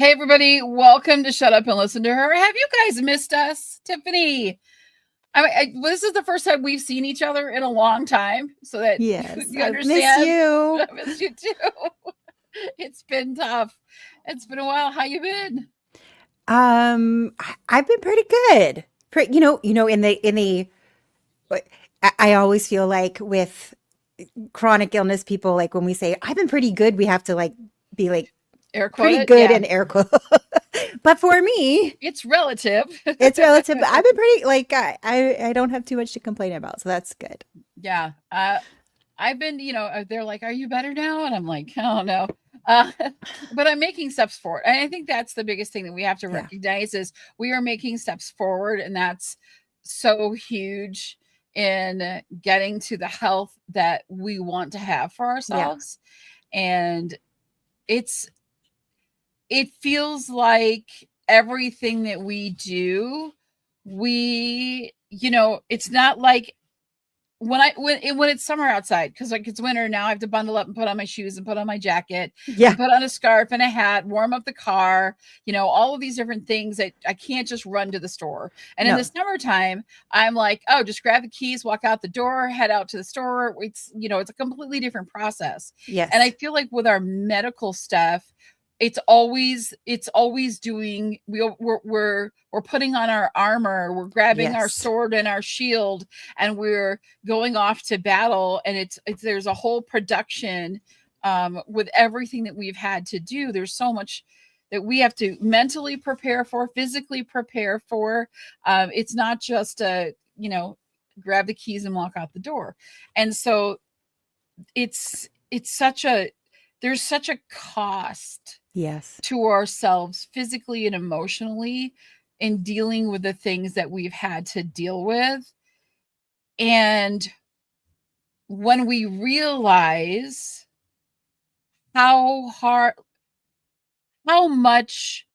Hey, everybody, welcome to Shut Up and Listen to Her. Have you guys missed us? Tiffany, this is the first time we've seen each other in a long time, so that Yes, you I've missed understand. you. I missed you too. It's been tough. It's been a while. How you been? I've been pretty good. In the I always feel like with chronic illness people, like when we say I've been pretty good, we have to like be like Air pretty quoted? good Yeah. in air quote. But for me, It's relative. it's relative. I've been pretty like I don't have too much to complain about, so that's good. Yeah. I've been, they're like, "Are you better now?" And I'm like, "Oh no." Uh, but I'm making steps forward. And I think that's the biggest thing that we have to Yeah, recognize is we are making steps forward, and that's so huge in getting to the health that we want to have for yeah, ourselves. And it's it feels like everything that we do, it's not like when it's summer outside, because like it's winter now, I have to bundle up and put on my shoes and put on my jacket yeah. and put on a scarf and a hat, warm up the car, all of these different things that I can't just run to the store. And in the No, summertime, I'm like, oh, just grab the keys, walk out the door, head out to the store. It's a completely different process. And I yes, feel like with our medical stuff, it's always doing we're putting on our armor, we're grabbing our yes, sword and our shield, and we're going off to battle. And it's there's a whole production with everything that we've had to do. There's so much that we have to mentally prepare for, physically prepare for. It's not just grab the keys and walk out the door. And so it's such a there's such a cost yes, to ourselves physically and emotionally in dealing with the things that we've had to deal with. And when we realize how hard, how much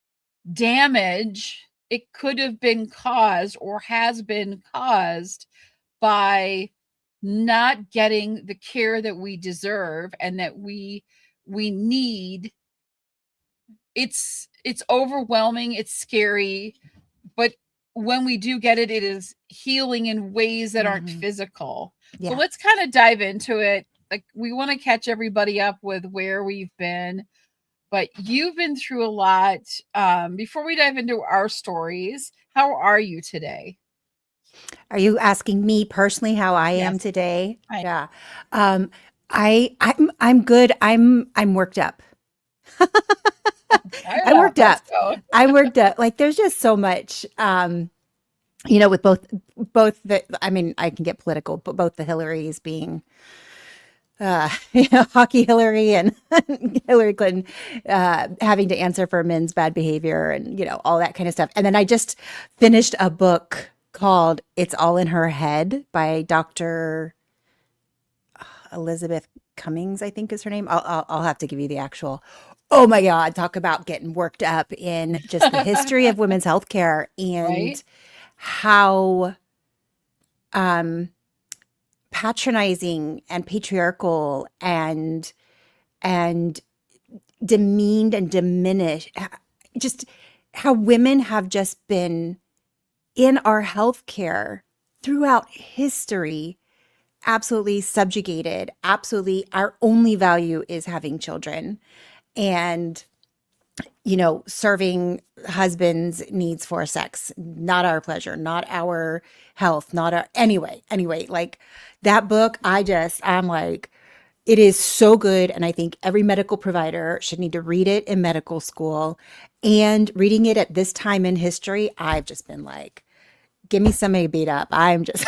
damage it could have been caused or has been caused by not getting the care that we deserve and that we need, it's overwhelming, it's scary, but when we do get it, it is healing in ways that aren't hmm physical. So yeah. let's kind of dive into it. Like, we want to catch everybody up with where we've been, but you've been through a lot. Before we dive into our stories, how are you today? Are you asking me personally how I am Yes. today? I Yeah. Um, I'm good. I'm worked up. I I'm know. worked Let's up. go. I'm worked up. Like there's just so much with both the I mean, I can get political, but both the Hillarys being hockey Hillary and Hillary Clinton having to answer for men's bad behavior and all that kind of stuff. And then I just finished a book called It's All in Her Head by Dr. Elizabeth Cummings, I think is her name. I'll have to give you the actual. Oh my God, talk about getting worked up in just the history of women's healthcare Right? and how um, patronizing and patriarchal and demeaned and diminished, just how women have just been in our healthcare throughout history absolutely subjugated. Absolutely, our only value is having children and, serving husbands' needs for sex, not our pleasure, not our health, not our, anyway, like that book, I'm like, it is so good. And I think every medical provider should need to read it in medical school. And reading it at this time in history, I've just been like, give me somebody to beat up. I'm just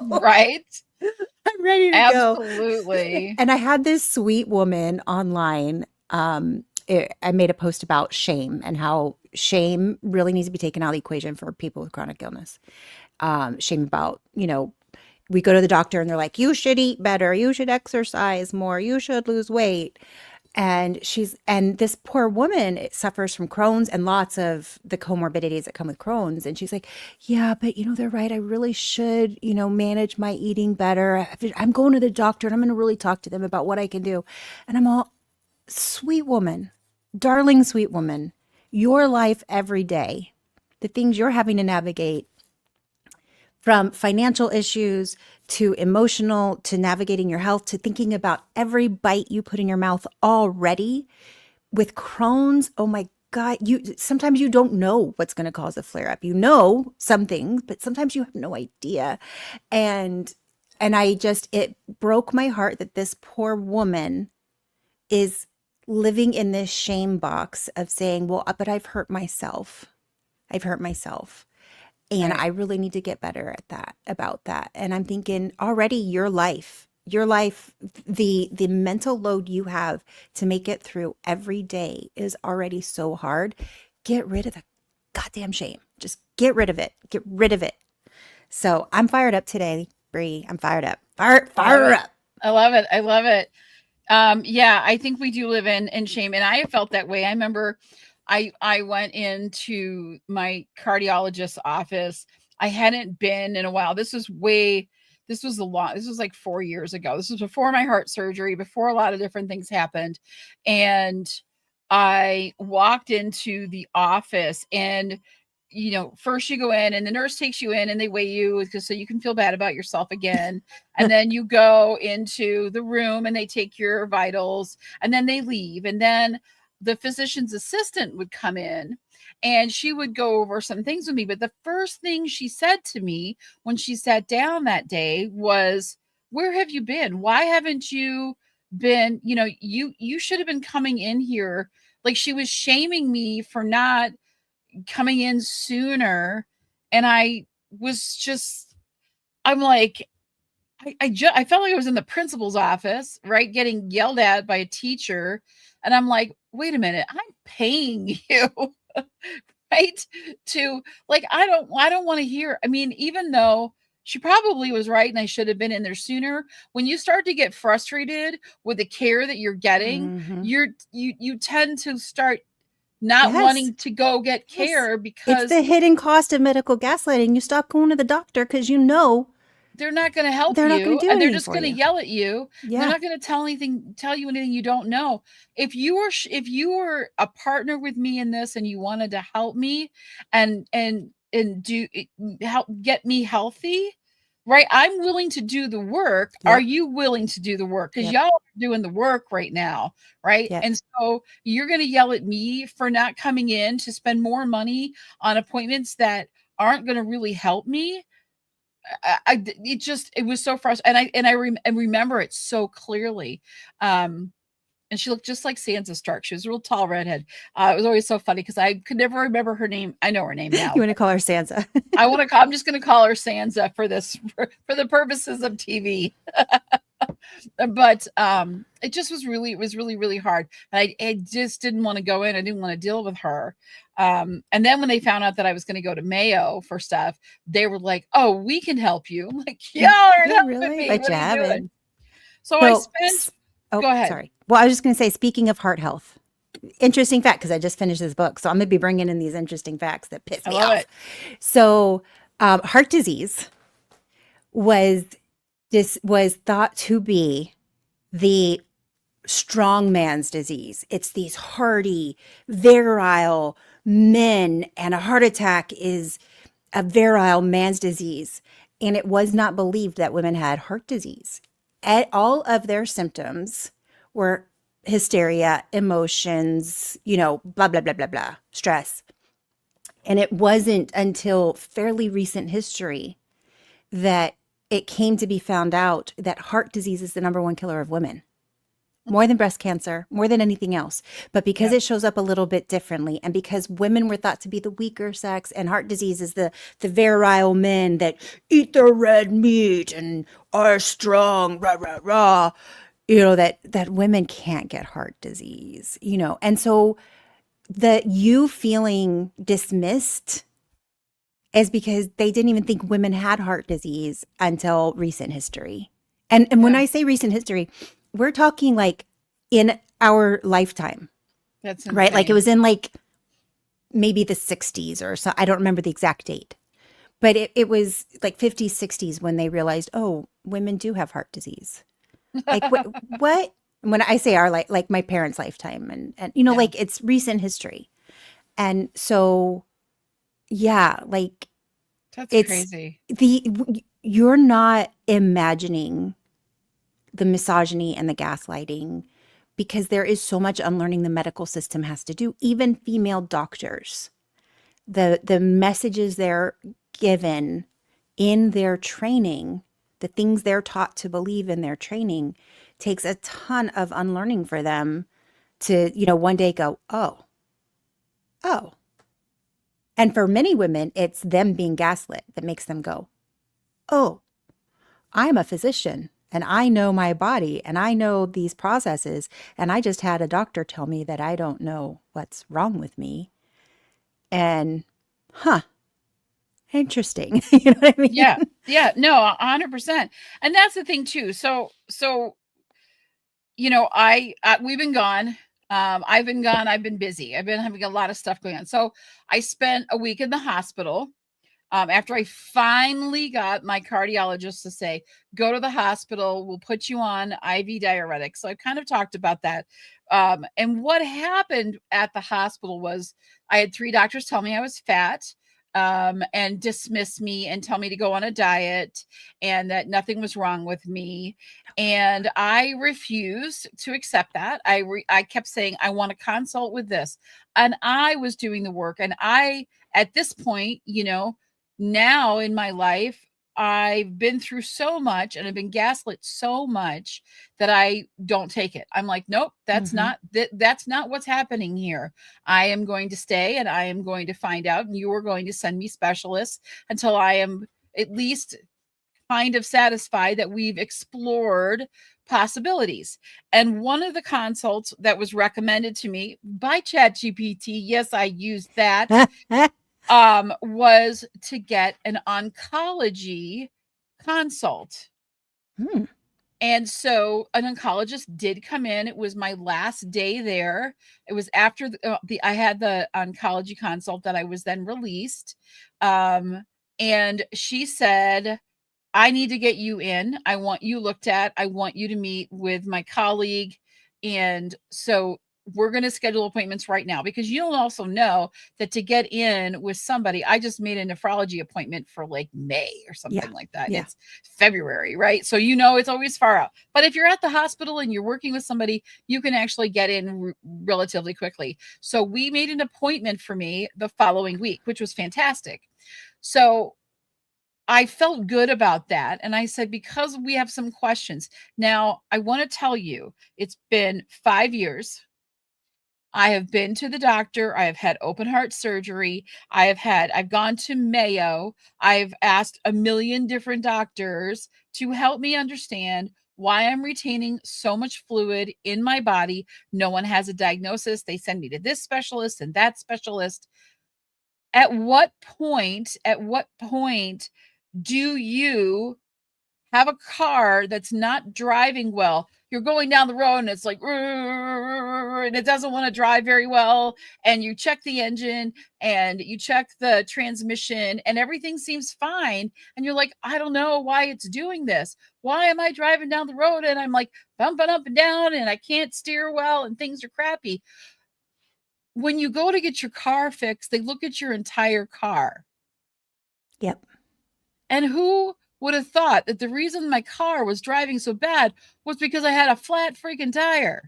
Right? I'm ready to go. Absolutely. And I had this sweet woman online. I made a post about shame and how shame really needs to be taken out of the equation for people with chronic illness. Shame about, we go to the doctor and they're like, you should eat better, you should exercise more, you should lose weight. And this poor woman suffers from Crohn's and lots of the comorbidities that come with Crohn's. And she's like, yeah, but they're right. I really should, manage my eating better. I'm going to the doctor and I'm going to really talk to them about what I can do. And I'm all, sweet woman, darling, sweet woman, your life every day, the things you're having to navigate, from financial issues to emotional to navigating your health to thinking about every bite you put in your mouth already with Crohn's. Oh my God, you sometimes you don't know what's going to cause a flare up. You know some things, but sometimes you have no idea. And I just, it broke my heart that this poor woman is living in this shame box of saying, well, but I've hurt myself. I've hurt myself. And Right. I really need to get better at that, about that. And I'm thinking already your life, the mental load you have to make it through every day is already so hard. Get rid of the goddamn shame. Just get rid of it. Get rid of it. So I'm fired up today, Bree. I'm fired up. I love Fire it. up. I love it. I love it. Yeah, I think we do live in shame, and I have felt that way. I remember I went into my cardiologist's office. I hadn't been in a while. This was like 4 years ago. This was before my heart surgery, before a lot of different things happened. And I walked into the office, and first you go in and the nurse takes you in and they weigh you because so you can feel bad about yourself again. And then you go into the room and they take your vitals and then they leave. And then the physician's assistant would come in and she would go over some things with me. But the first thing she said to me when she sat down that day was, "Where have you been? Why haven't you been, you should have been coming in here." Like she was shaming me for not coming in sooner. And I'm like, I felt like I was in the principal's office, right? Getting yelled at by a teacher. And I'm like, wait a minute, I'm paying you, right? To like, I don't want to hear. I mean, even though she probably was right and I should have been in there sooner, when you start to get frustrated with the care that you're getting, Mm-hmm. you tend to start not Yes. wanting to go get Yes. care It's because the hidden cost of medical gaslighting. You stop going to the doctor because you know they're not going to help they're not going you to do and they're anything just for going to you. yell at you. They're Yeah. not going to tell you anything you don't know. If you were a partner with me in this and you wanted to help me and do help get me healthy, right? I'm willing to do the work. Are Yep. you willing to do the work? Because Yep. y'all are doing the work right now, right? Yep. And so you're going to yell at me for not coming in to spend more money on appointments that aren't going to really help me. It was so frustrating, I remember it so clearly. And she looked just like Sansa Stark. She was a real tall redhead. It was always so funny because I could never remember her name. I know her name You now. want to call her Sansa? I'm just going to call her Sansa for this for the purposes of TV. But it was really really hard. I just didn't want to go in. I didn't want to deal with her. And then when they found out that I was going to go to Mayo for stuff, they were like, "Oh, we can help you." I'm like, "Y'all aren't Yeah, helping really? me. But What you are you haven't. doing?" So I So, spent. oh, Go ahead. sorry. Well, I was just going to say, speaking of heart health, interesting fact, because I just finished this book. So I'm going to be bringing in these interesting facts that piss I me love off. it. So, heart disease was was thought to be the strong man's disease. It's these hardy, virile men, and a heart attack is a virile man's disease. And it was not believed that women had heart disease. All of their symptoms were hysteria, emotions, blah, blah, blah, blah, blah, stress. And it wasn't until fairly recent history that it came to be found out that heart disease is the number one killer of women, more than breast cancer, more than anything else. But because Yep. it shows up a little bit differently, and because women were thought to be the weaker sex, and heart disease is the virile men that eat their red meat and are strong, rah rah rah, that women can't get heart disease, and so the you feeling dismissed is because they didn't even think women had heart disease until recent history. And when Yeah. I say recent history, we're talking like in our lifetime, That's right? Like it insane. was in like maybe the 60s or so. I don't remember the exact date, but it was like 50s, 60s when they realized, oh, women do have heart disease. Like what? When I say our like my parents' lifetime, and Yeah, like it's recent history. And so yeah, like that's it's crazy. you're not imagining the misogyny and the gaslighting, because there is so much unlearning the medical system has to do. Even female doctors, the messages they're given in their training, the things they're taught to believe in their training, takes a ton of unlearning for them to, one day go, oh. And for many women, it's them being gaslit that makes them go, oh, I'm a physician and I know my body and I know these processes. And I just had a doctor tell me that I don't know what's wrong with me. And, huh, interesting. You know what I mean? Yeah. Yeah. No, 100%. And that's the thing too. So, we've been gone. I've been gone. I've been busy. I've been having a lot of stuff going on. So I spent a week in the hospital. After I finally got my cardiologist to say, go to the hospital, we'll put you on IV diuretics. So I kind of talked about that. And what happened at the hospital was I had 3 doctors tell me I was fat, and dismiss me and tell me to go on a diet and that nothing was wrong with me. And I refused to accept that. I kept saying, I want to consult with this. And I was doing the work. And at this point, now in my life, I've been through so much and I've been gaslit so much that I don't take it. I'm like, nope, Mm-hmm. that's not what's happening here. I am going to stay and I am going to find out, and you are going to send me specialists until I am at least kind of satisfied that we've explored possibilities. And one of the consults that was recommended to me by ChatGPT, yes, I used that, was to get an oncology consult. Hmm. And so an oncologist did come in. It was my last day there. It was after I had the oncology consult that I was then released. Um, and she said, I need to get you in. I want you looked at. I want you to meet with my colleague. And so we're going to schedule appointments right now, because you'll also know that to get in with somebody, I just made a nephrology appointment for like May or Yeah. something like that. And Yeah. it's February, right? So, it's always far out. But if you're at the hospital and you're working with somebody, you can actually get in relatively quickly. So we made an appointment for me the following week, which was fantastic. So I felt good about that. And I said, because we have some questions. Now, I want to tell you, it's been 5 years. I have been to the doctor. I have had open heart surgery. I've gone to Mayo. I've asked a million different doctors to help me understand why I'm retaining so much fluid in my body. No one has a diagnosis. They send me to this specialist and that specialist. At what point do you have a car that's not driving well? You're going down the road and it's like, and it doesn't want to drive very well. And you check the engine and you check the transmission and everything seems fine. And you're like, I don't know why it's doing this. Why am I driving down the road and I'm like bumping up and down and I can't steer well and things are crappy? When you go to get your car fixed, they look at your entire car. Yep. And who would have thought that the reason my car was driving so bad was because I had a flat freaking tire?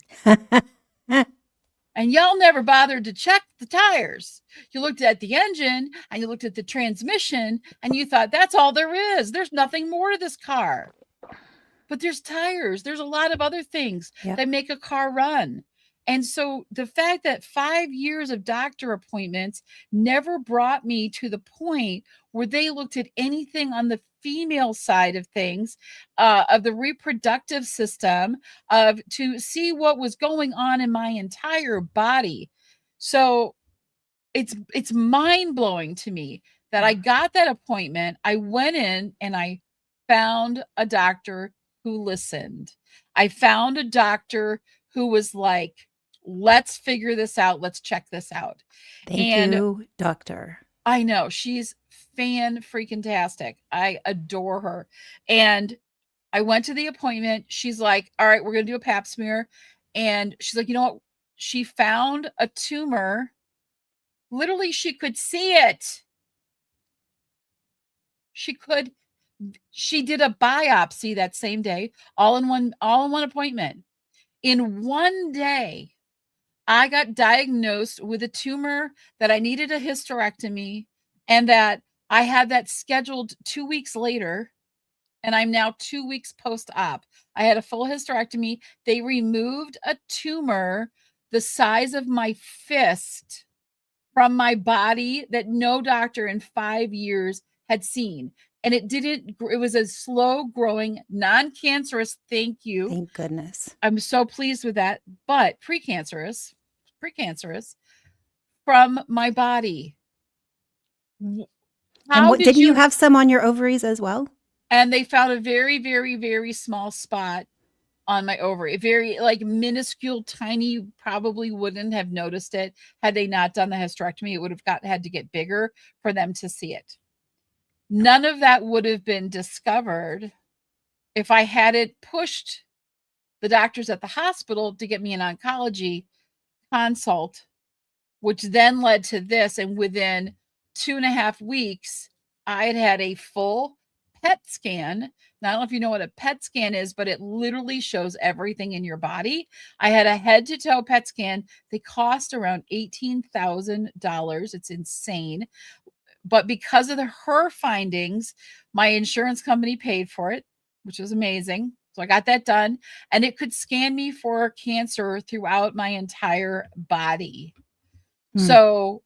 And y'all never bothered to check the tires. You looked at the engine and you looked at the transmission and you thought, that's all there is. There's nothing more to this car. But there's tires, there's a lot of other things Yep. that make a car run. And so the fact that 5 years of doctor appointments never brought me to the point where they looked at anything on the female side of things, of the reproductive system, of to see what was going on in my entire body. So it's mind-blowing to me that I Yeah. got that appointment. I went in and I found a doctor who listened. I found a doctor who was like, let's figure this out. Let's check this out. Thank And you, doctor. I know she's fan freaking tastic. I adore her. And I went to the appointment. She's like, all right, we're going to do a pap smear. And she's like, you know what? She found a tumor. Literally, she could see it. She could, she did a biopsy that same day, all in one appointment. In one day, I got diagnosed with a tumor that I needed a hysterectomy and that I had that scheduled 2 weeks later. And I'm now 2 weeks post-op. I had a full hysterectomy. They removed a tumor the size of my fist from my body that no doctor in 5 years had seen. And it was a slow growing, non-cancerous, thank you. Thank goodness. I'm so pleased with that, but precancerous from my body. And How what did didn't you you? have some on your ovaries as well? And they found a very, very, very small spot on my ovary, very like minuscule, tiny, probably wouldn't have noticed it had they not done the hysterectomy. It would have had to get bigger for them to see it. None of that would have been discovered if I hadn't pushed the doctors at the hospital to get me an oncology consult, which then led to this. And within 2.5 weeks, I had a full PET scan. Now, I don't know if you know what a PET scan is, but it literally shows everything in your body. I had a head to toe PET scan. They cost around $18,000. It's insane. But because of her findings, my insurance company paid for it, which was amazing. So I got that done. And it could scan me for cancer throughout my entire body. So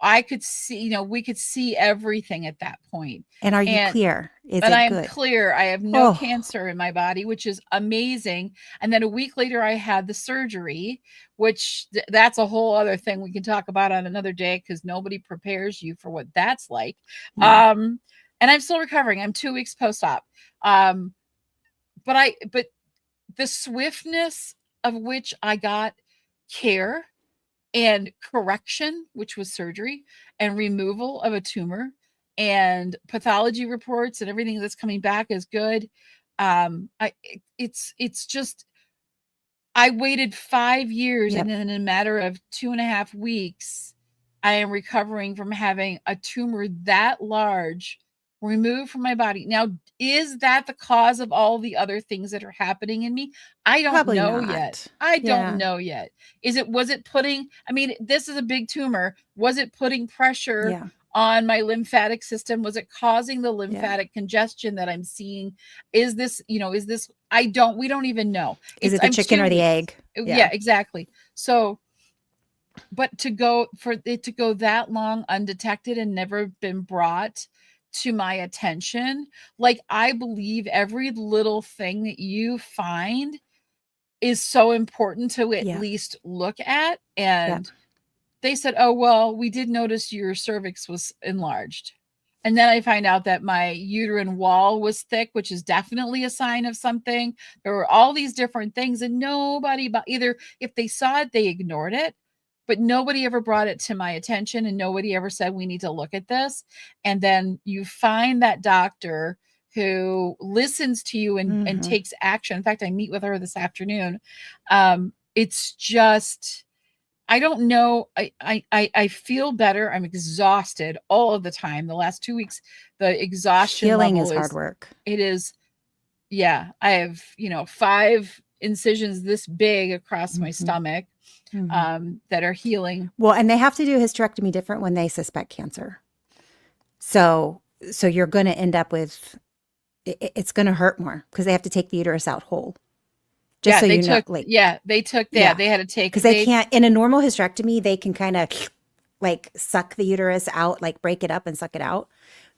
I could see, we could see everything at that point. And are you And clear? Is and I it am good? clear. I have no Oh, cancer in my body, which is amazing. And then a week later, I had the surgery, which that's a whole other thing we can talk about on another day because nobody prepares you for what that's like. no. And I'm still recovering. I'm 2 weeks post-op. Um, but the swiftness of which I got care and correction, which was surgery, and removal of a tumor, and pathology reports and everything that's coming back is good. It's just I waited 5 years, Yep. and in a matter of 2.5 weeks, I am recovering from having a tumor that large removed from my body. Now, is that the cause of all the other things that are happening in me? I don't Probably know yet. not. I don't Yeah. know yet. Was it putting, I mean, this is a big tumor. Was it putting pressure Yeah. on my lymphatic system? Was it causing the Yeah. lymphatic congestion that I'm seeing? Is this, we don't even know. Is it the I'm chicken or the 2 weeks. egg? Yeah, Yeah. exactly. So, but for it to go that long undetected and never been brought to my attention, like I believe every little thing that you find is so important to at Yeah. least look at. Yeah. And they said, oh, well, we did notice your cervix was enlarged. And then I find out that my uterine wall was thick, which is definitely a sign of something. There were all these different things, and nobody, but either if they saw it, they ignored it, but nobody ever brought it to my attention, and nobody ever said, we need to look at this. And then you find that doctor who listens to you and Mm-hmm. takes action. In fact, I meet with her this afternoon. It's just, I don't know. I feel better. I'm exhausted all of the time. The last 2 weeks, the exhaustion Healing level is hard work. it is, yeah. I have, 5 incisions this big across my Mm-hmm. stomach that are healing. Well, and they have to do a hysterectomy different when they suspect cancer. So you're going to end up with it's going to hurt more because they have to take the uterus out whole. Just Yeah, so they you know, took, like they took that. yeah, They had to take, because they can't in a normal hysterectomy they can kind of like suck the uterus out, like break it up and suck it out.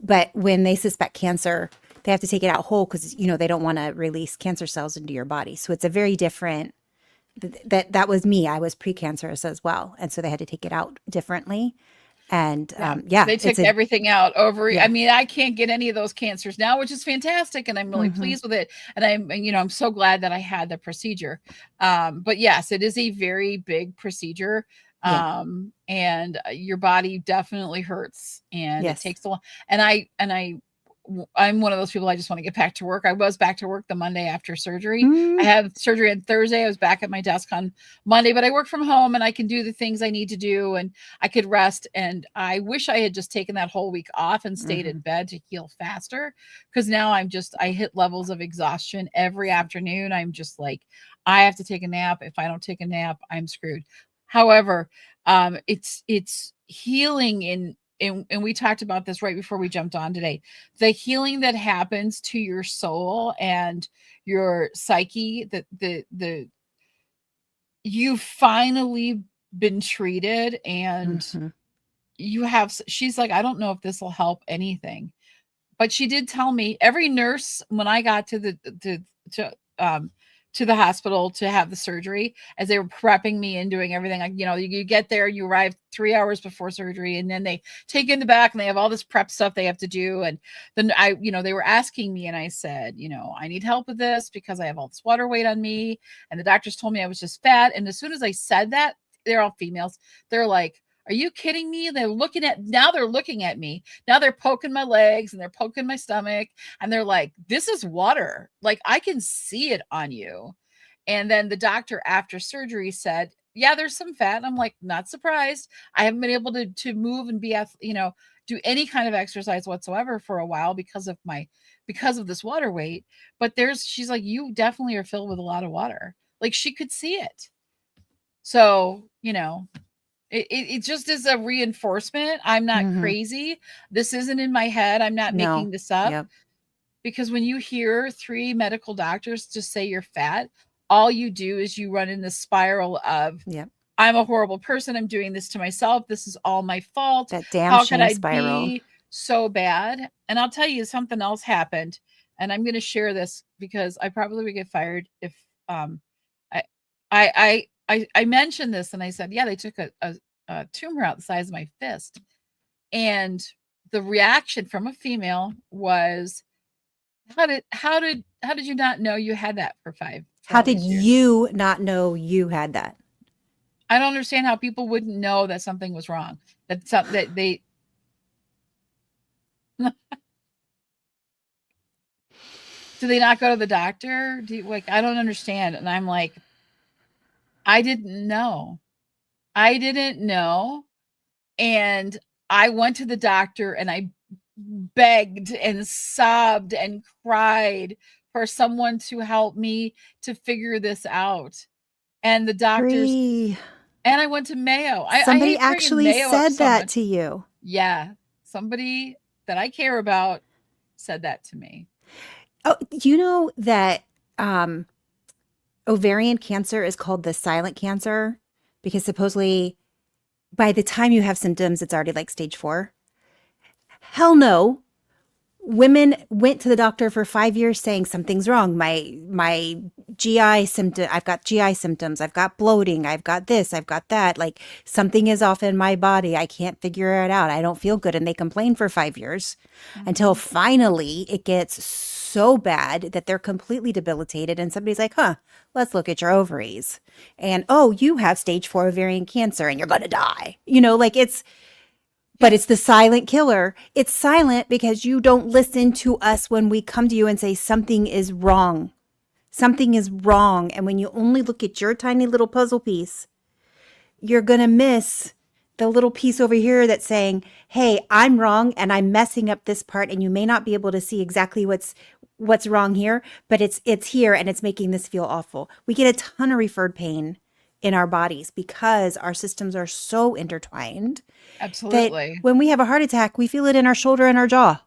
But when they suspect cancer, they have to take it out whole because they don't want to release cancer cells into your body. So it's a very different. That was me. I was precancerous as well, and so they had to take it out differently. And they took it's a everything out over. I yeah. mean, I can't get any of those cancers now, which is fantastic, and I'm really Mm-hmm. pleased with it. And I'm so glad that I had the procedure. But yes, it is a very big procedure. Yeah. And your body definitely hurts, and it Yes. takes a lot. And I I'm one of those people, I just want to get back to work. I was back to work the Monday after surgery. I Mm, had surgery on Thursday. I was back at my desk on Monday, but I work from home and I can do the things I need to do and I could rest. And I wish I had just taken that whole week off and stayed in mhm. bed to heal faster. Cause now I hit levels of exhaustion every afternoon. I'm just like, I have to take a nap. If I don't take a nap, I'm screwed. However, it's healing and we talked about this right before we jumped on today, the healing that happens to your soul and your psyche, the you finally been treated and Mhm. she's like, I don't know if this will help anything, but she did tell me every nurse when I got to um to the hospital to have the surgery, as they were prepping me and doing everything, like, you get there, you arrive 3 hours before surgery, and then they take you in the back and they have all this prep stuff they have to do. And then they were asking me, and I said, I need help with this because I have all this water weight on me. And the doctors told me I was just fat. And as soon as I said that, they're all females. They're like, are you kidding me? They're looking at me. Now they're poking my legs and they're poking my stomach and they're like, this is water. Like, I can see it on you. And then the doctor after surgery said, yeah, there's some fat. And I'm like, not surprised. I haven't been able to move and do any kind of exercise whatsoever for a while because of this water weight. But she's like, you definitely are filled with a lot of water. Like, she could see it. So, it just is a reinforcement. I'm not Mhm. crazy. This isn't in my head. I'm not No. making this up. Yep. Because when you hear 3 medical doctors just say you're fat, all you do is you run in the spiral of, Yep. I'm a horrible person. I'm doing this to myself. This is all my fault. That damn How could shame I spiral. be so bad? And I'll tell you, something else happened. And I'm going to share this because I probably would get fired if I I mentioned this and I said, yeah, they took a tumor out the size of my fist. And the reaction from a female was, how did you not know you had that for How all did these years? you not know you had that? I don't understand how people wouldn't know that something was wrong. That they do they not go to the doctor? I don't understand. And I'm like, I didn't know. I didn't know. And I went to the doctor and I begged and sobbed and cried for someone to help me to figure this out. And the doctors, Bree, and I went to Mayo. I somebody hate bringing actually Mayo up said that someone. to you. Yeah, somebody that I care about said that to me. Oh, you know that um, ovarian cancer is called the silent cancer because supposedly by the time you have symptoms, it's already like stage 4. Hell no. Women went to the doctor for 5 years saying something's wrong. My GI symptom, I've got GI symptoms, I've got bloating, I've got this, I've got that. Like something is off in my body. I can't figure it out. I don't feel good. And they complain for 5 years until Mhm. finally it gets so bad that they're completely debilitated. And somebody's like, huh, let's look at your ovaries. And oh, you have stage 4 ovarian cancer and you're going to die. Like but Yep. it's the silent killer. It's silent because you don't listen to us when we come to you and say something is wrong. Something is wrong. And when you only look at your tiny little puzzle piece, you're going to miss the little piece over here that's saying, hey, I'm wrong and I'm messing up this part. And you may not be able to see exactly what's wrong here, but it's here and it's making this feel awful. We get a ton of referred pain in our bodies because our systems are so intertwined that Absolutely. when we have a heart attack, we feel it in our shoulder and our jaw,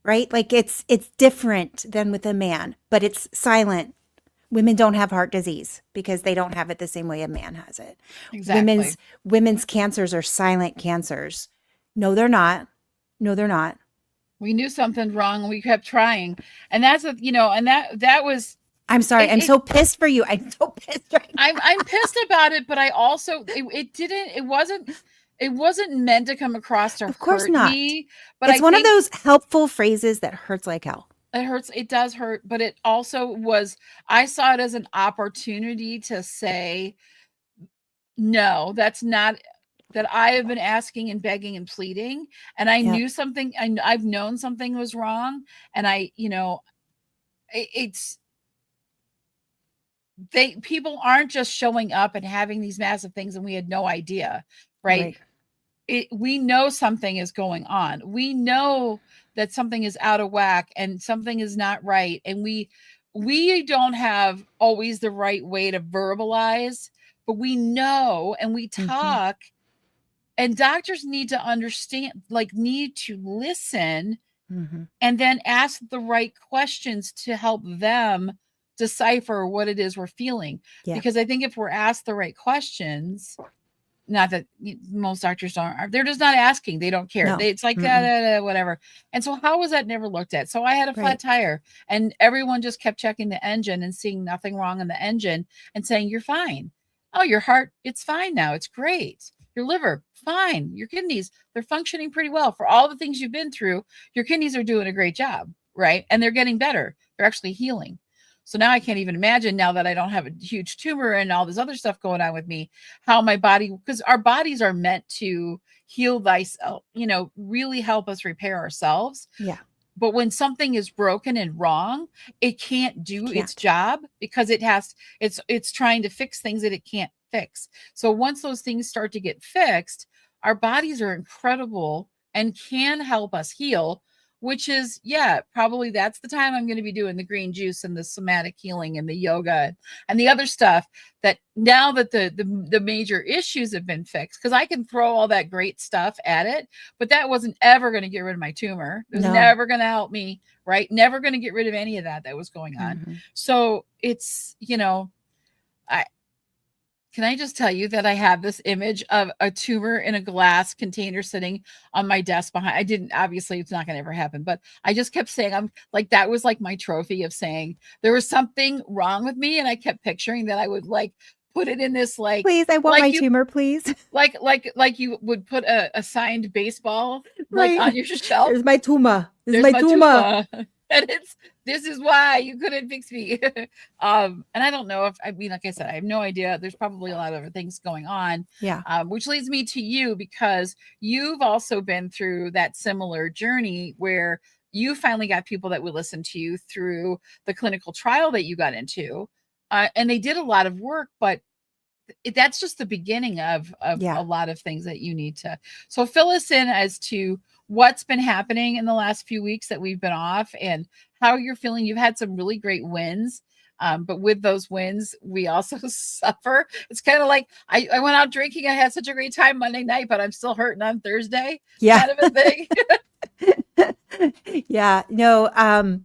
right? Like it's different than with a man, but it's silent. Women don't have heart disease because they don't have it the same way a man has it. Exactly. Women's cancers are silent cancers. No, they're not. No, they're not. We knew something wrong and we kept trying. And that's and that was I'm sorry. I'm it so pissed for you. I'm so pissed right now. I'm pissed about it, but I also it wasn't meant to come across to Of course hurt not. me, but It's I one of think those helpful phrases that hurts like hell. it hurts. It does hurt, but it also was, I saw it as an opportunity to say, no, that's not. that I have been asking and begging and pleading, and I Yep. knew something, I've known something was wrong, and it's people aren't just showing up and having these massive things and we had no idea, right? Right. We know something is going on. We know that something is out of whack and something is not right, and we don't have always the right way to verbalize, but we know, and we Mm-hmm. talk, and doctors need to understand, like, need to listen, Mm-hmm. and then ask the right questions to help them decipher what it is we're feeling. Yeah. Because I think if we're asked the right questions, not that most doctors aren't, they're just not asking, they don't care, No. it's like Mm-mm. whatever. And so how was that never looked at? So I had a flat Right. tire, and everyone just kept checking the engine and seeing nothing wrong in the engine and saying, you're fine. Oh, your heart, it's fine now, it's great. Your liver, fine. Your kidneys, they're functioning pretty well for all the things you've been through. Your kidneys are doing a great job, right? And they're getting better, they're actually healing. So now I can't even imagine, now that I don't have a huge tumor and all this other stuff going on with me, how my body, because our bodies are meant to heal thyself, really help us repair ourselves. Yeah. But when something is broken and wrong, it can't It do its can't. job, because it's trying to fix things that it can't fix. So once those things start to get fixed, our bodies are incredible and can help us heal, which is, yeah, probably that's the time I'm going to be doing the green juice and the somatic healing and the yoga and the other stuff, that now that the major issues have been fixed, because I can throw all that great stuff at it, but that wasn't ever going to get rid of my tumor. It was No. never going to help me, right? Never going to get rid of any of that was going on. Mm-hmm. So it's, I can I just tell you that I have this image of a tumor in a glass container sitting on my desk behind. I didn't, obviously it's not going to ever happen, but I just kept saying, I'm like, that was like my trophy of saying there was something wrong with me. And I kept picturing that I would like put it in this, Please, I want like my you tumor, please. like you would put a signed baseball like Right. on your shelf. There's my tumor. This is There's my my tumor. tumor. And it's, this is why you couldn't fix me. And I don't know if, I mean, like I said, I have no idea. There's probably a lot of other things going on. Yeah. Which leads me to you, because you've also been through that similar journey where you finally got people that would listen to you through the clinical trial that you got into. And they did a lot of work, but that's just the beginning of Yeah. a lot of things that you need to. So fill us in as to what's been happening in the last few weeks that we've been off, and how you're feeling. You've had some really great wins, but with those wins we also suffer. It's kind of like I went out drinking, I had such a great time Monday night, but I'm still hurting on Thursday, Yeah. kind of a thing. Yeah. No,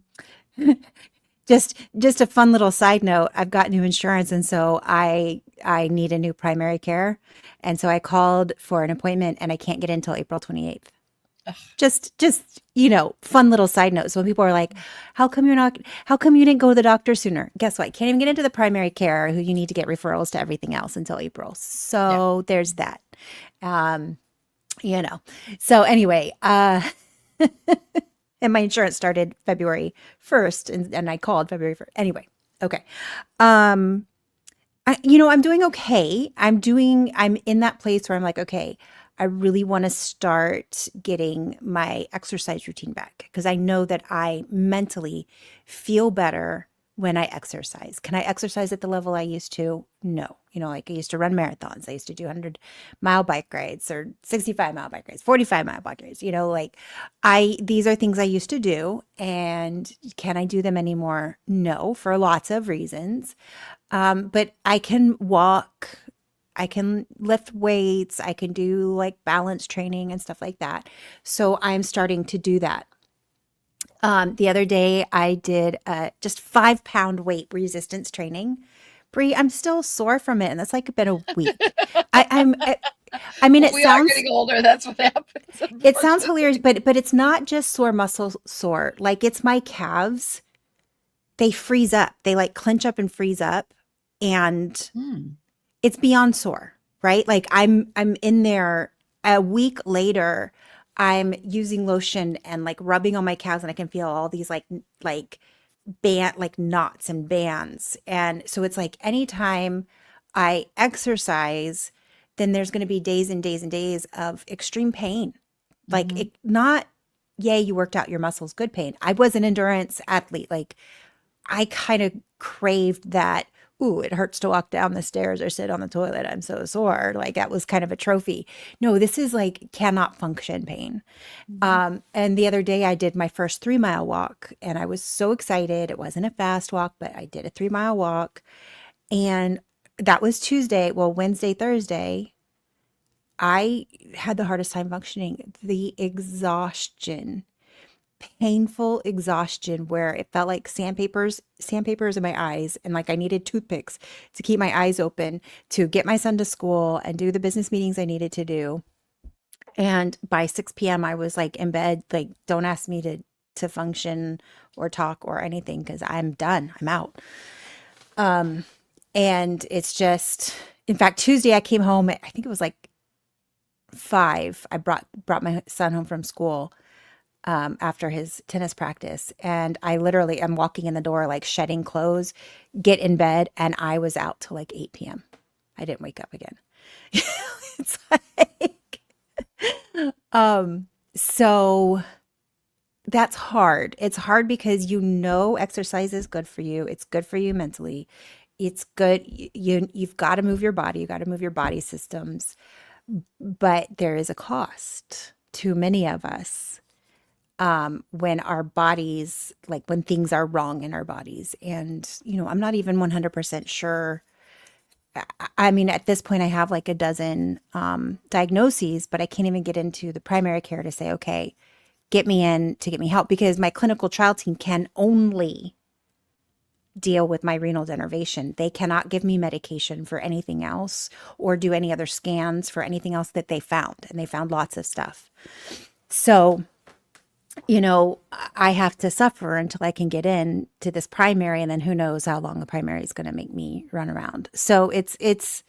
just a fun little side note. I've got new insurance, and so I need a new primary care. And so I called for an appointment and I can't get in until April 28th. Just, fun little side note. So when people are like, how come you didn't go to the doctor sooner? Guess what? Can't even get into the primary care, who you need to get referrals to everything else until April. Yeah. So there's that. Um, you know. So anyway, and my insurance started February 1st, and I called February 1st. Anyway, okay. Um, I'm doing okay. I'm in that place where I'm like, okay, I really want to start getting my exercise routine back, because I know that I mentally feel better when I exercise. Can I exercise at the level I used to? No. Like I used to run marathons. I used to do 100-mile bike rides, or 65-mile bike rides, 45-mile bike rides. These are things I used to do. And can I do them anymore? No, for lots of reasons. But I can walk, I can lift weights, I can do like balance training and stuff like that. So I'm starting to do that. The other day I did just 5-pound weight resistance training. Bree, I'm still sore from it, and that's like been a week. I, I'm, I mean, Well, we are getting older, that's what happens, it sounds hilarious, unfortunately. but it's not just sore muscle sore. Like it's my calves. They freeze up. They like clench up and freeze up, and Hmm. it's beyond sore, right? Like I'm in there a week later, I'm using lotion and like rubbing on my calves, and I can feel all these like band like knots and bands. And so it's like anytime I exercise, then there's going to be days and days and days of extreme pain. Like Mhm. it not, yay, you worked out your muscles, good pain. I was an endurance athlete. Like I kind of craved that. Ooh, it hurts to walk down the stairs or sit on the toilet. I'm so sore. Like that was kind of a trophy. No, this is like cannot function pain. Mhm. And the other day I did my first 3 mile walk and I was so excited. It wasn't a fast walk, but I did a 3 mile walk. And that was Tuesday. Well, Wednesday, Thursday, I had the hardest time functioning. The exhaustion, painful exhaustion where it felt like sandpapers in my eyes and like I needed toothpicks to keep my eyes open to get my son to school and do the business meetings I needed to do. And by 6 p.m. I was like in bed, like don't ask me to function or talk or anything because I'm done. I'm out. And it's just, in fact, Tuesday I came home, I think it was like 5. I brought my son home from school after his tennis practice. And I literally am walking in the door, like shedding clothes, get in bed, and I was out till like 8 p.m. I didn't wake up again. It's like, so that's hard. It's hard because exercise is good for you. It's good for you mentally. It's good. You've got to move your body. You got to move your body systems. But there is a cost to many of us when our bodies, like when things are wrong in our bodies. And, I'm not even 100% sure. I mean, at this point, I have like a dozen diagnoses, but I can't even get into the primary care to say, okay, get me in to get me help because my clinical trial team can only deal with my renal denervation. They cannot give me medication for anything else or do any other scans for anything else that they found. And they found lots of stuff. So, I have to suffer until I can get in to this primary. And then who knows how long the primary is going to make me run around. So that's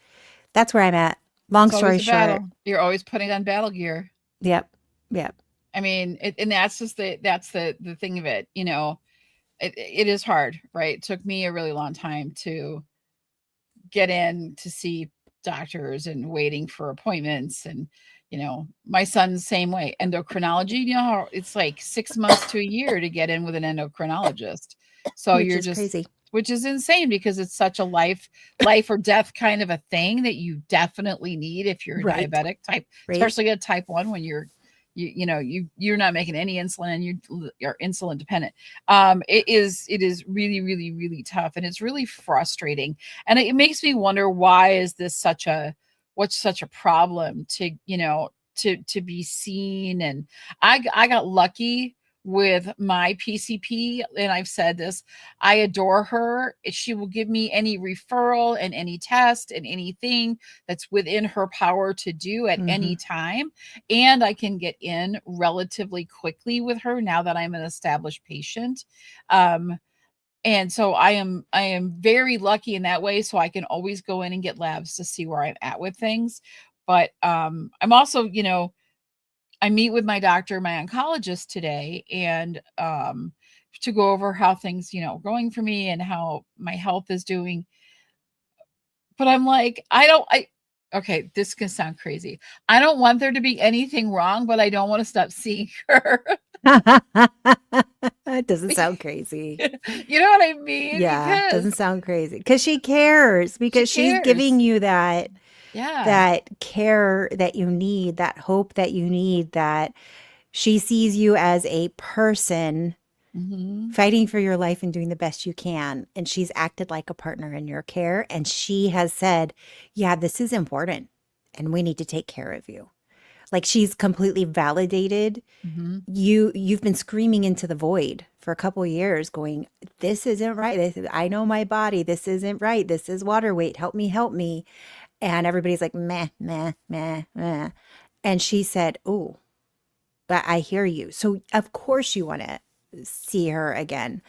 where I'm at. Long It's story always a short. battle. You're always putting on battle gear. Yep. Yep. I mean, and that's just the thing of it. It is hard, right? It took me a really long time to get in to see doctors and waiting for appointments. And my son's same way. Endocrinology, how it's like 6 months to a year to get in with an endocrinologist. So Which you're is just, crazy. which is insane because it's such a life or death kind of a thing that you definitely need if you're a Right. diabetic type, Right. especially a type 1 when you're not making any insulin and you're insulin dependent. It is really, really, really tough, and it's really frustrating, and it makes me wonder, why is this such a problem to be seen. And I got lucky with my PCP, and I've said this, I adore her. She will give me any referral and any test and anything that's within her power to do at Mm-hmm. any time, and I can get in relatively quickly with her now that I'm an established patient. Um, and so I am very lucky in that way, so I can always go in and get labs to see where I'm at with things. But I'm also, I meet with my doctor, my oncologist today, and to go over how things, going for me and how my health is doing. But I'm like, okay, this can sound crazy. I don't want there to be anything wrong, but I don't want to stop seeing her. It doesn't sound crazy. You know what I mean? Yeah, Because doesn't sound crazy. Because she cares, she because she's giving cares. you that Yeah. that care that you need, that hope that you need, that she sees you as a person Mhm. fighting for your life and doing the best you can. And she's acted like a partner in your care. And she has said, yeah, this is important and we need to take care of you. Like she's completely validated Mhm. you've been screaming into the void for a couple of years going, this isn't right. I know my body. This isn't right. This is water weight. Help me, help me. And everybody's like, meh, meh, meh, meh. And she said, oh, but I hear you. So of course you want to see her again.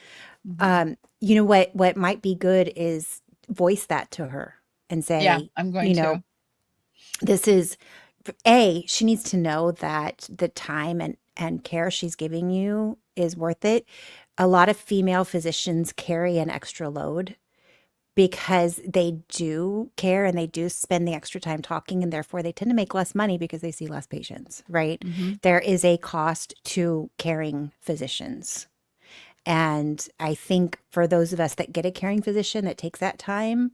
Mhm. What might be good is voice that to her and Yeah, say, I'm going to. this is she needs to know that the time and care she's giving you is worth it. A lot of female physicians carry an extra load because they do care and they do spend the extra time talking, and therefore they tend to make less money because they see less patients, right? Mm-hmm. There is a cost to caring physicians. And I think for those of us that get a caring physician that takes that time,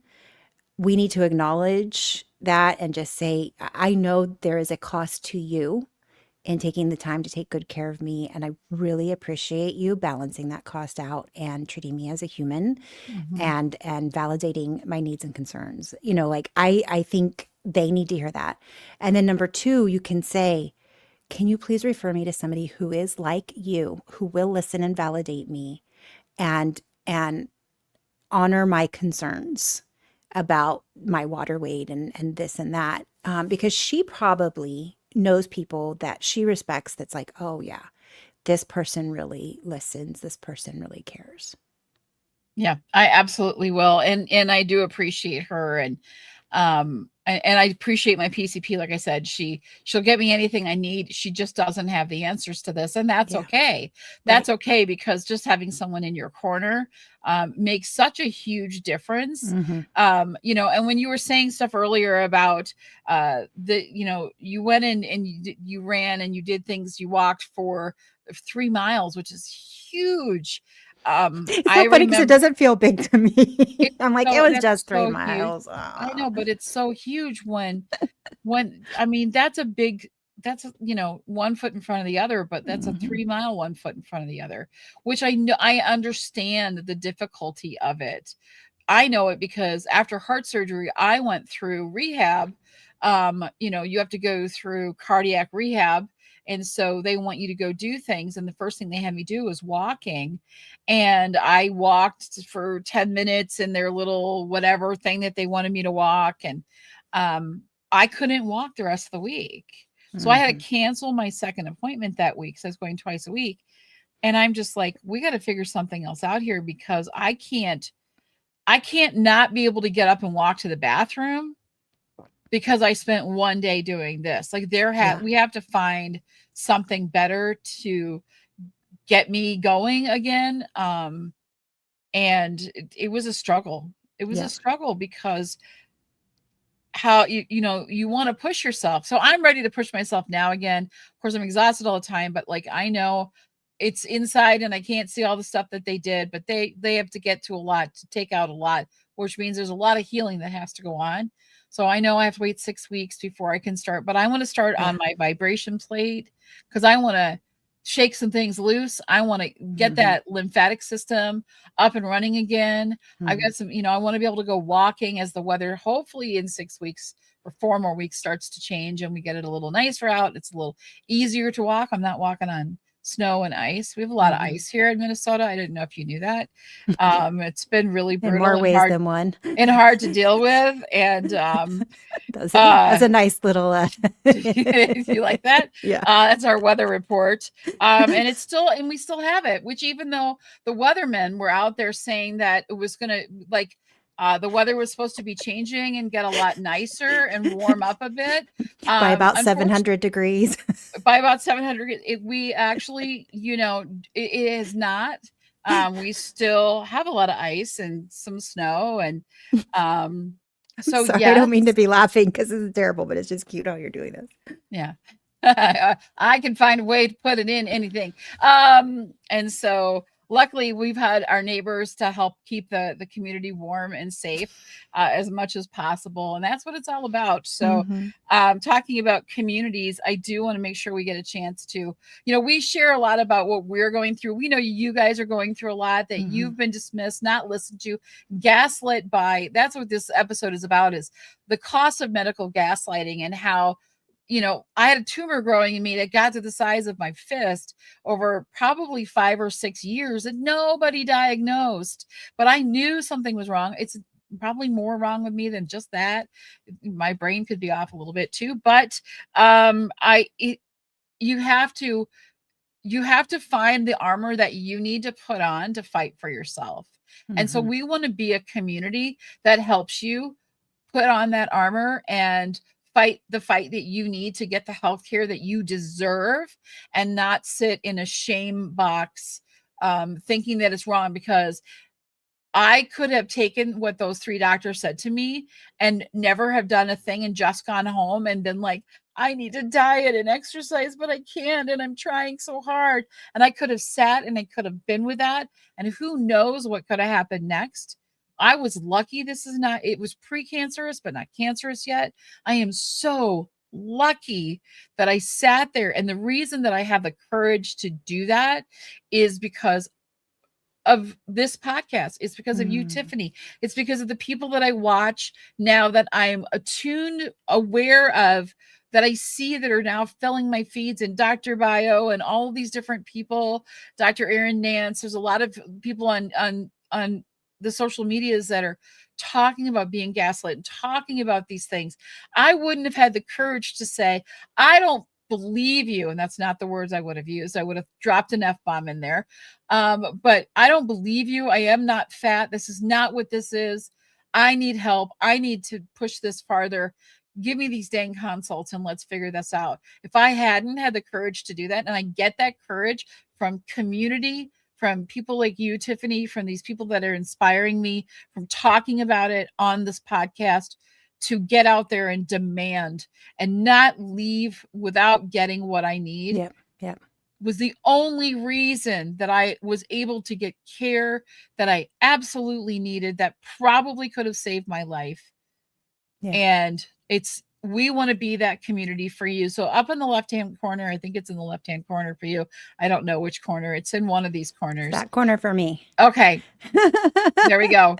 we need to acknowledge that and just say, I know there is a cost to you in taking the time to take good care of me. And I really appreciate you balancing that cost out and treating me as a human Mm-hmm. and validating my needs and concerns. You know, like I think they need to hear that. And then number two, you can say, can you please refer me to somebody who is like you, who will listen and validate me and honor my concerns about my water weight and this and that, because she probably knows people that she respects that's like, oh yeah, this person really listens, this person really cares. Yeah, I absolutely will. And I do appreciate her, and I appreciate my PCP. Like I said, she'll get me anything I need. She just doesn't have the answers to this, and that's Yeah, okay. That's right. okay, because just having someone in your corner makes such a huge difference. Mm-hmm. And when you were saying stuff earlier about you went in and you ran and you did things, you walked for 3 miles, which is huge. It's I so funny because it remember doesn't feel big to me. it's I'm like, it so was that's just three so huge. miles. I Aw. know, but it's so huge when I mean, that's a big that's 1 foot in front of the other, but that's a Mhm. 3 mile 1 foot in front of the other, which I know. I understand the difficulty of it. I know it because after heart surgery, I went through rehab. You have to go through cardiac rehab. And so they want you to go do things. And the first thing they had me do was walking. And I walked for 10 minutes in their little whatever thing that they wanted me to walk. And um, I couldn't walk the rest of the week. So I had Mhm. to cancel my second appointment that week. So I was going twice a week. And I'm just like, we got to figure something else out here, because I can't not be able to get up and walk to the bathroom because I spent one day doing this. Like Yeah. we have to find something better to get me going again. And it was a struggle. It was a Yeah. struggle because how you want to push yourself. So I'm ready to push myself now again. Of course, I'm exhausted all the time, but like I know it's inside and I can't see all the stuff that they did, but they have to get to a lot to take out a lot, which means there's a lot of healing that has to go on. So I know I have to wait 6 weeks before I can start, but I want to start Yeah. on my vibration plate because I want to shake some things loose. I want to get Mhm. that lymphatic system up and running again. I've Mhm. got I want to be able to go walking as the weather, hopefully in 6 weeks or 4 more weeks, starts to change and we get it a little nicer out. It's a little easier to walk. I'm not walking on snow and ice. We have a lot of Mhm. ice here in Minnesota. I didn't know if you knew that. It's been really In brutal more and ways hard than one. to deal with. And Does it? That's uh a nice little you like that? yeah. That's our weather report. And we still have it, which even though the weathermen were out there saying that it was going to the weather was supposed to be changing and get a lot nicer and warm up a bit. By about Unfortunately, 700 degrees. by about 700, we actually, it is not. We still have a lot of ice and some snow. And um, I'm so, sorry, I don't mean to yes, be laughing because this is terrible, but it's just cute how you're doing this. yeah. I can find a way to put it in anything. And so luckily we've had our neighbors to help keep the community warm and safe as much as possible. And that's what it's all about. So Mhm. talking about communities, I do want to make sure we get a chance to, we share a lot about what we're going through. We know you guys are going through a lot, that Mhm. you've been dismissed, not listened to, gaslit by. That's what this episode is about, is the cost of medical gaslighting, and how I had a tumor growing in me that got to the size of my fist over probably 5 or 6 years, and nobody diagnosed. But I knew something was wrong. It's probably more wrong with me than just that. My brain could be off a little bit too, but I it, you have to find the armor that you need to put on to fight for yourself. And so Mhm. we want to be a community that helps you put on that armor and fight the fight that you need to get the health care that you deserve, and not sit in a shame box thinking that it's wrong. Because I could have taken what those 3 doctors said to me and never have done a thing and just gone home and been like, I need to diet and exercise, but I can't. And I'm trying so hard. And I could have sat and I could have been with that. And who knows what could have happened next. I was lucky. It was precancerous, but not cancerous yet. I am so lucky that I sat there. And the reason that I have the courage to do that is because of this podcast. It's because of you, Tiphany. It's because of the people that I watch now that I'm attuned, aware of, that I see that are now filling my feeds, and Dr. Bio and all these different people, Dr. Aaron Nance. There's a lot of people on the social medias that are talking about being gaslit and talking about these things. I wouldn't have had the courage to say, I don't believe you. And that's not the words I would have used. I would have dropped an F-bomb in there. But I don't believe you. I am not fat. This is not what this is. I need help. I need to push this farther. Give me these dang consults and let's figure this out. If I hadn't had the courage to do that, and I get that courage from community, from people like you, Tiphany, from these people that are inspiring me, from talking about it on this podcast, to get out there and demand and not leave without getting what I need. Yep. Was the only reason that I was able to get care that I absolutely needed, that probably could have saved my life. Yeah. And we want to be that community for you. So up in the left-hand corner, I think it's in the left-hand corner for you. I don't know which corner. It's in one of these corners. That corner for me. Okay. There we go.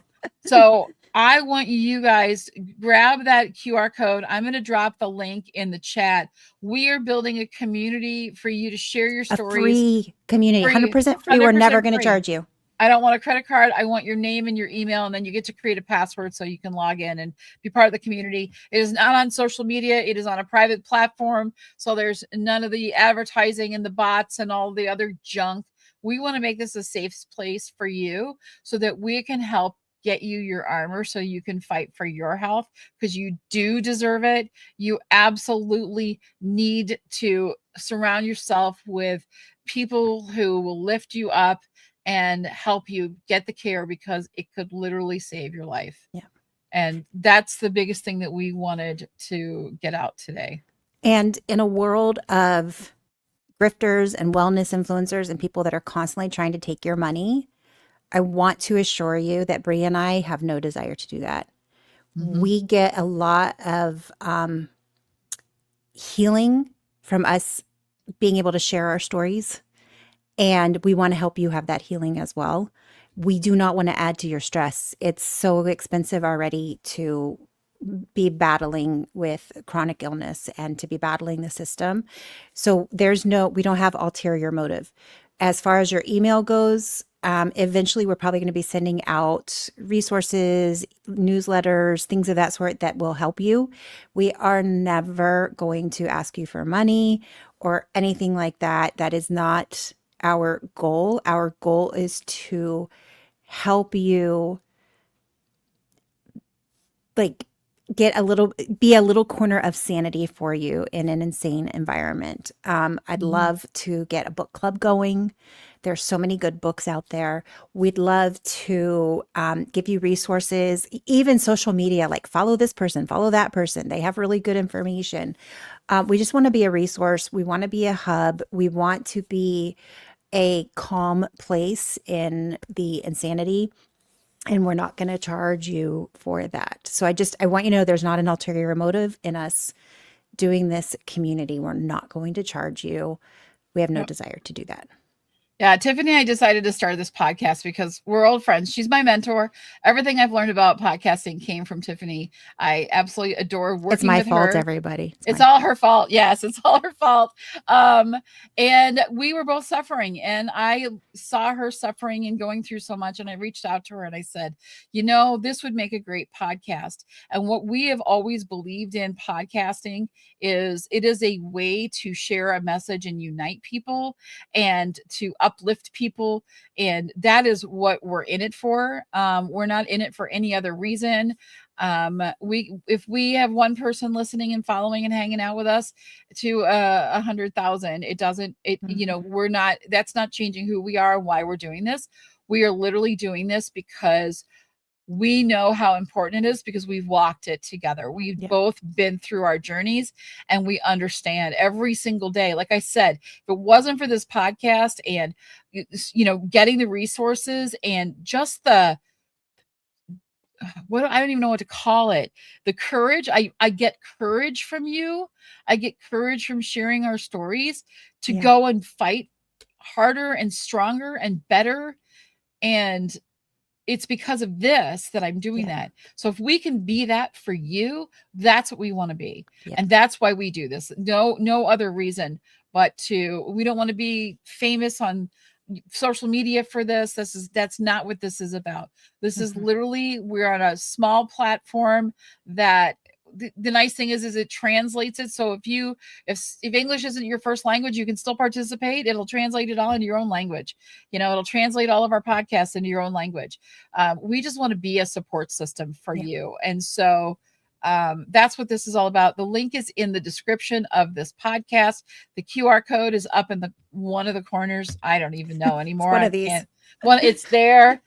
So I want you guys grab that QR code. I'm going to drop the link in the chat. We are building a community for you to share your stories. A free community, 100% free. We're never going to charge you. I don't want a credit card. I want your name and your email, and then you get to create a password so you can log in and be part of the community. It is not on social media. It is on a private platform. So there's none of the advertising and the bots and all the other junk. We want to make this a safe place for you so that we can help get you your armor so you can fight for your health, because you do deserve it. You absolutely need to surround yourself with people who will lift you up and help you get the care, because it could literally save your life. Yeah. And that's the biggest thing that we wanted to get out today. And in a world of grifters and wellness influencers and people that are constantly trying to take your money, I want to assure you that Brie and I have no desire to do that. Mm-hmm. We get a lot of healing from us being able to share our stories, and we want to help you have that healing as well. We do not want to add to your stress. It's so expensive already to be battling with chronic illness and to be battling the system. So we don't have ulterior motive. As far as your email goes, eventually we're probably going to be sending out resources, newsletters, things of that sort that will help you. We are never going to ask you for money or anything like that. That is not our goal. Our goal is to help you be a little corner of sanity for you in an insane environment. I'd love to get a book club going. There's so many good books out there. We'd love to give you resources, even social media, like follow this person, follow that person. They have really good information. We just want to be a resource. We want to be a hub. We want to be a calm place in the insanity. And we're not going to charge you for that. So I want you to know there's not an ulterior motive in us doing this community. We're not going to charge you. We have no desire to do that. Yeah, Tiphany and I decided to start this podcast because we're old friends. She's my mentor. Everything I've learned about podcasting came from Tiphany. I absolutely adore working with her. It's my fault, everybody. It's all her fault. Yes, it's all her fault. And we were both suffering, and I saw her suffering and going through so much, and I reached out to her and I said, this would make a great podcast. And what we have always believed in podcasting is it is a way to share a message and unite people and to uplift people. And that is what we're in it for. We're not in it for any other reason. If we have one person listening and following and hanging out with us to 100,000, that's not changing who we are and why we're doing this. We are literally doing this because we know how important it is, because we've walked it together. We've Yeah. both been through our journeys, and we understand every single day. Like I said, if it wasn't for this podcast and, getting the resources and just the, I don't even know what to call it. The courage. I get courage from you. I get courage from sharing our stories to Yeah. go and fight harder and stronger and better. And it's because of this that I'm doing Yeah. that. So if we can be that for you, that's what we want to be. Yeah. And that's why we do this. No other reason but we don't want to be famous on social media for this. That's not what this is about. This is Mhm. literally, we're on a small platform that the nice thing is it translates it. So if English isn't your first language, you can still participate. It'll translate it all into your own language. It'll translate all of our podcasts into your own language. We just want to be a support system for Yeah. you. And so that's what this is all about. The link is in the description of this podcast. The QR code is up in one of the corners. I don't even know anymore. One I of these. can't. Well, it's there.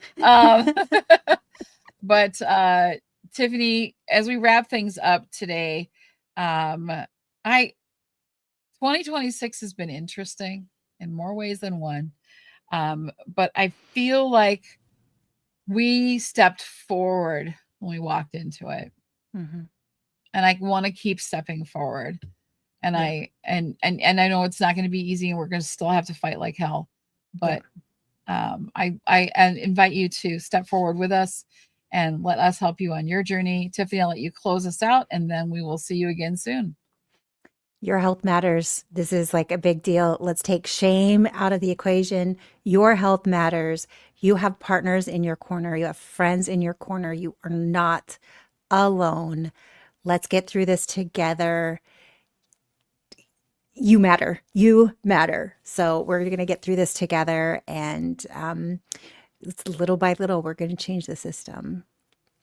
But Tiphany, as we wrap things up today, I 2026 has been interesting in more ways than one. But I feel like we stepped forward when we walked into it. Mhm. And I want to keep stepping forward. And Yeah. I know it's not going to be easy, and we're going to still have to fight like hell. Yeah. But I invite you to step forward with us and let us help you on your journey. Tiphany, I'll let you close us out, and then we will see you again soon. Your health matters. This is like a big deal. Let's take shame out of the equation. Your health matters. You have partners in your corner. You have friends in your corner. You are not alone. Let's get through this together. You matter. You matter. So we're going to get through this together. And little by little, we're going to change the system,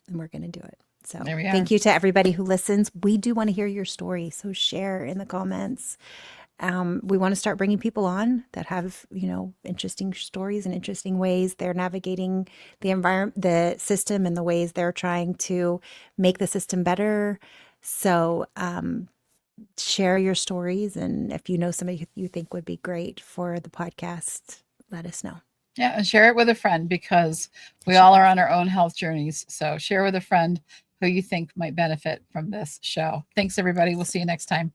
and we're going to do it. So There we are. thank you to everybody who listens. We do want to hear your story. So share in the comments. We want to start bringing people on that have, interesting stories and interesting ways they're navigating the environment, the system, and the ways they're trying to make the system better. So share your stories. And if you know somebody you think would be great for the podcast, let us know. Yeah, and share it with a friend, because we all are on our own health journeys. So share with a friend who you think might benefit from this show. Thanks, everybody. We'll see you next time.